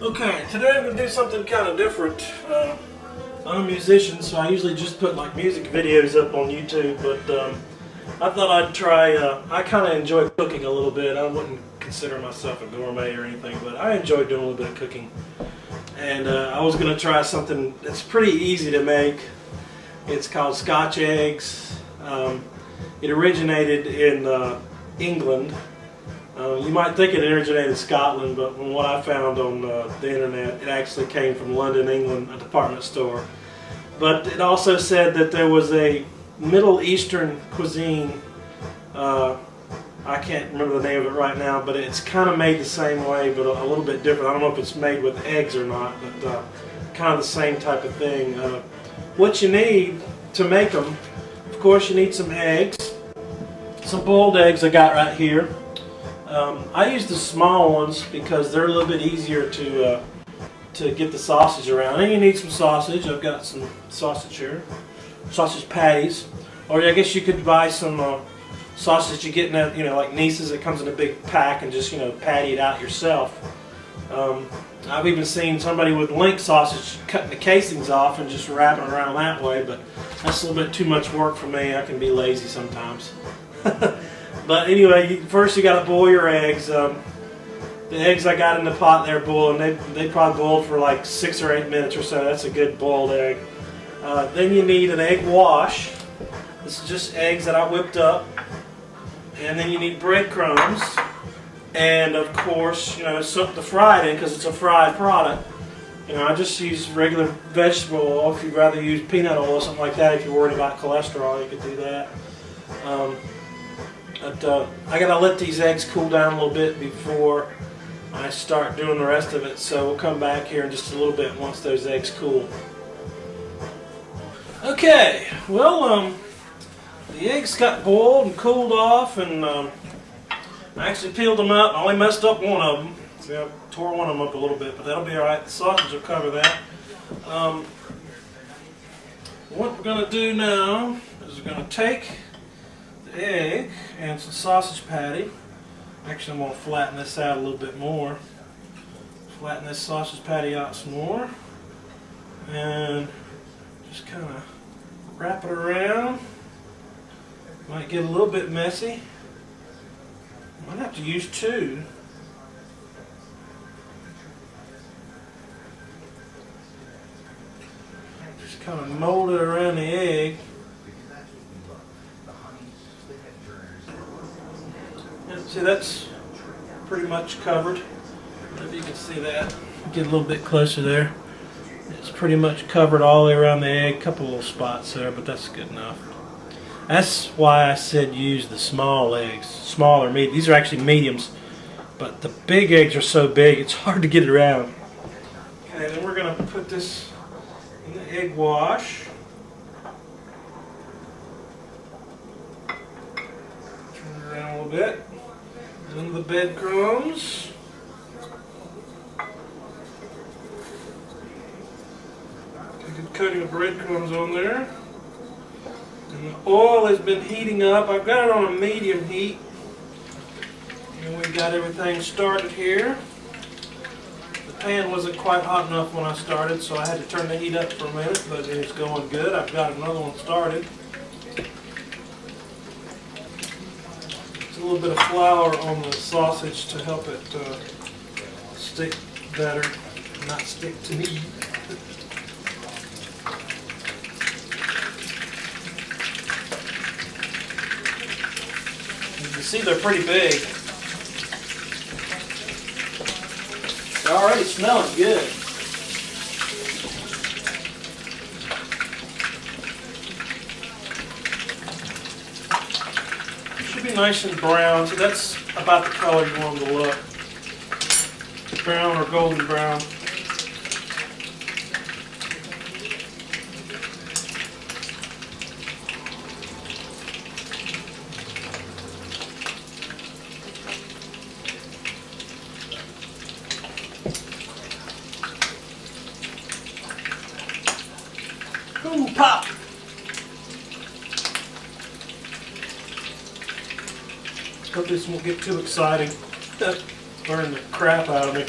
Okay, today I'm going to do something kind of different. I'm a musician, so I usually just put like music videos up on YouTube, but I thought I'd try, I kind of enjoy cooking a little bit. I wouldn't consider myself a gourmet or anything, but I enjoy doing a little bit of cooking. And I was going to try something that's pretty easy to make. It's called scotch eggs. It originated in England. You might think it originated in Scotland, but from what I found on the internet, it actually came from London, England, a department store. But it also said that there was a Middle Eastern cuisine, I can't remember the name of it right now, but it's kind of made the same way, but a little bit different. I don't know if it's made with eggs or not, but kind of the same type of thing. What you need to make them, of course, you need some eggs, some boiled eggs I got right here. I use the small ones because they're a little bit easier to get the sausage around. And you need some sausage. I've got some sausage here, sausage patties, or I guess you could buy some sausage you get in that, like Nice's. It comes in a big pack, and just patty it out yourself. I've even seen somebody with link sausage cutting the casings off and just wrapping it around that way, but that's a little bit too much work for me. I can be lazy sometimes. But anyway, first you got to boil your eggs. The eggs I got in the pot there boiling, they probably boiled for like 6 or 8 minutes or so. That's a good boiled egg. Then you need an egg wash. This is just eggs that I whipped up. And then you need breadcrumbs. And of course, something to fry it in because it's a fried product. I just use regular vegetable oil. If you'd rather use peanut oil or something like that, if you're worried about cholesterol, you could do that. But I gotta let these eggs cool down a little bit before I start doing the rest of it. So we'll come back here in just a little bit once those eggs cool. Okay, well, the eggs got boiled and cooled off, and I actually peeled them up. I only messed up one of them. See, I tore one of them up a little bit, but that'll be alright. The sausage will cover that. What we're gonna do now is we're gonna take egg and some sausage patty. Actually, I'm going to flatten this out a little bit more. Flatten this sausage patty out some more. And just kind of wrap it around. Might get a little bit messy. Might have to use 2. Just kind of mold it around the egg. See, that's pretty much covered. If you can see that, get a little bit closer there. It's pretty much covered all the way around the egg. A couple little spots there, but that's good enough. That's why I said use the small eggs, smaller meat. These are actually mediums, but the big eggs are so big it's hard to get it around. Okay, then we're going to put this in the egg wash. Turn it around a little bit. Then the breadcrumbs. A good coating of breadcrumbs on there. And the oil has been heating up. I've got it on a medium heat. And we got everything started here. The pan wasn't quite hot enough when I started, so I had to turn the heat up for a minute, but it's going good. I've got another one started. A little bit of flour on the sausage to help it stick better, not stick to me. You can see they're pretty big. They're already smelling good. Nice and brown, so that's about the color you want them to look. Brown or golden brown. Ooh, pop! Hope this won't get too exciting. Burn the crap out of me.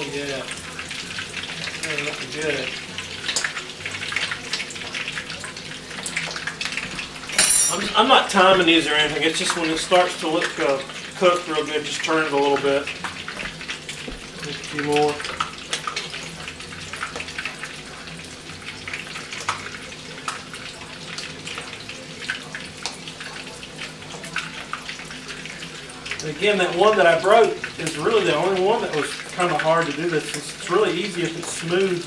Oh yeah. They're looking good. I'm not timing these or anything. It's just when it starts to look cooked real good, just turn it a little bit. Just a few more. And again, that one that I broke is really the only one that was kind of hard to do this. It's really easy if it's smooth.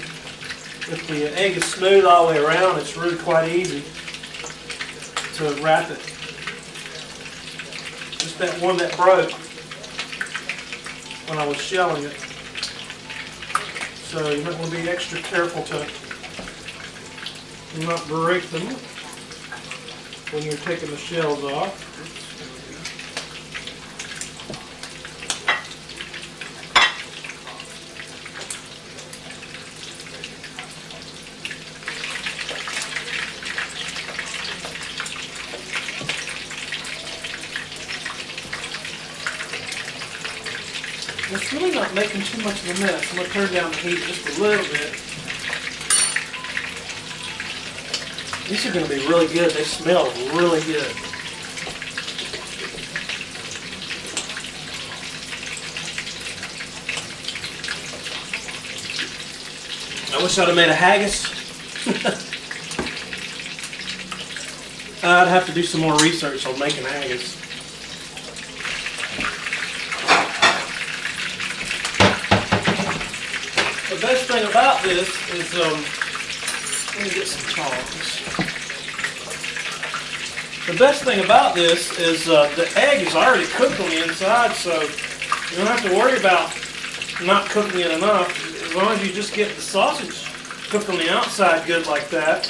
If the egg is smooth all the way around, it's really quite easy to wrap it. Just that one that broke when I was shelling it. So you might want to be extra careful to not break them when you're taking the shells off. It's really not making too much of a mess. I'm going to turn down the heat just a little bit. These are going to be really good. They smell really good. I wish I'd have made a haggis. I'd have to do some more research on making haggis. The best thing about this is, let me get some tongs. The best thing about this is the egg is already cooked on the inside, so you don't have to worry about not cooking it enough. As long as you just get the sausage cooked on the outside good like that,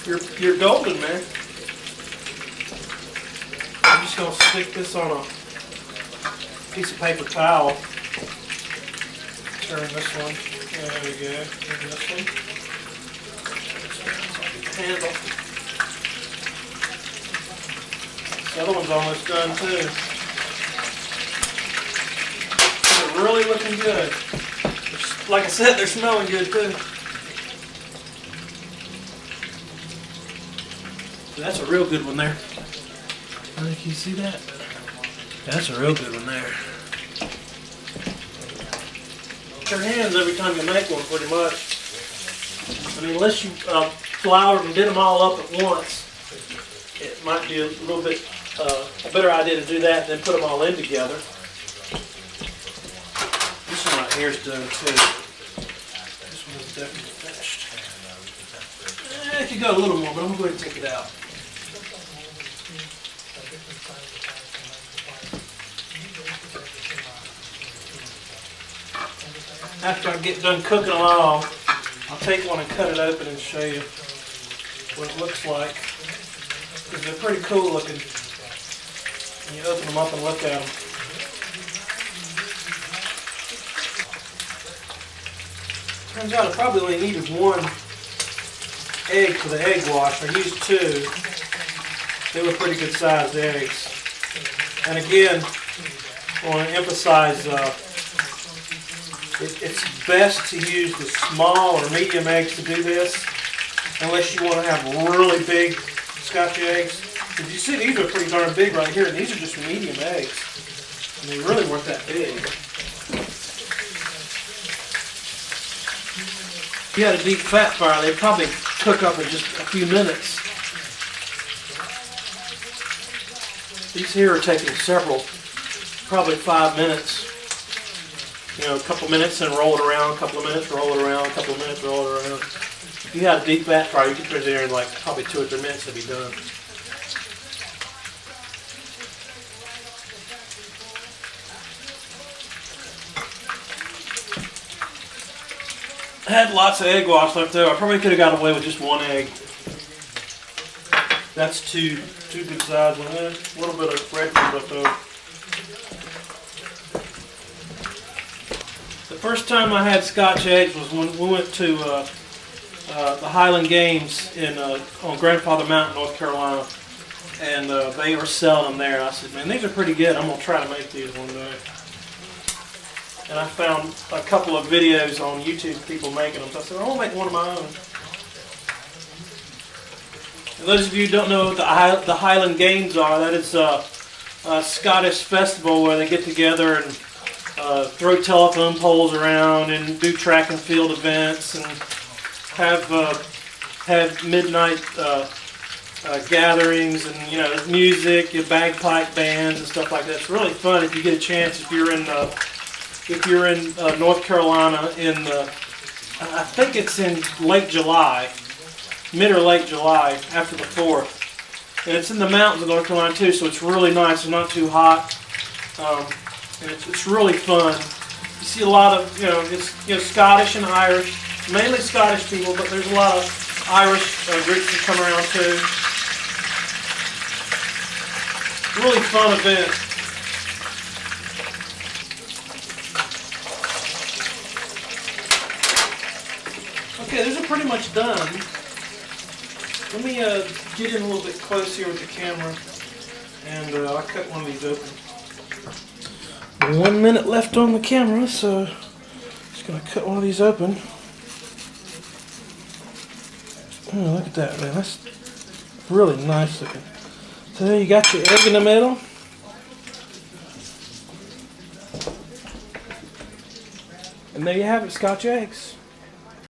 you're golden, man. I'm just going to stick this on a piece of paper towel. Turn this one. There we go. And this one. Handle. The other one's almost done too. They're really looking good. Like I said, they're smelling good too. So that's a real good one there. Can you see that? That's a real good one there. Your hands every time you make one, pretty much. I mean, unless you floured and did them all up at once, it might be a little bit a better idea to do that than put them all in together. This one right here is done too. This one is definitely finished. It could go a little more, but I'm going to go ahead and take it out. After I get done cooking them all, I'll take one and cut it open and show you what it looks like. Because they're pretty cool looking when you open them up and look at them. Turns out I probably only needed one egg for the egg wash. I used two. They were pretty good sized eggs. And again, I want to emphasize it's best to use the small or medium eggs to do this, unless you want to have really big Scotch eggs. Because you see these are pretty darn big right here, and these are just medium eggs. And they really weren't that big. If you had a deep fat fryer, they'd probably cook up in just a few minutes. These here are taking several, probably 5 minutes. You know, a couple minutes and roll it around, a couple of minutes, roll it around, a couple of minutes, roll it around. If you had a deep fat fryer, you could put it there in like probably 2 or 3 minutes to be done. I had lots of egg wash left over. I probably could have got away with just one egg. That's two good size ones. A little bit of breadcrumbs left over. The first time I had Scotch eggs was when we went to the Highland Games on Grandfather Mountain, North Carolina, and they were selling them there. And I said, "Man, these are pretty good. I'm gonna try to make these one day." and I found a couple of videos on YouTube of people making them. So I said, I want to make one of my own. And those of you who don't know what the Highland Games are, that is a Scottish festival where they get together and throw telephone poles around and do track and field events and have midnight gatherings and music, bagpipe bands and stuff like that. It's really fun if you get a chance. If you're in North Carolina I think it's in late July, mid or late July after the 4th. And it's in the mountains of North Carolina too, so it's really nice. It's not too hot, and it's really fun. You see a lot of it's Scottish and Irish, mainly Scottish people, but there's a lot of Irish groups that come around too. Really fun event. Okay, those are pretty much done. Let me get in a little bit close here with the camera, and I'll cut one of these open. 1 minute left on the camera, so just going to cut one of these open. Oh, look at that, man. That's really nice looking. So there you got your egg in the middle. And there you have it, Scotch eggs.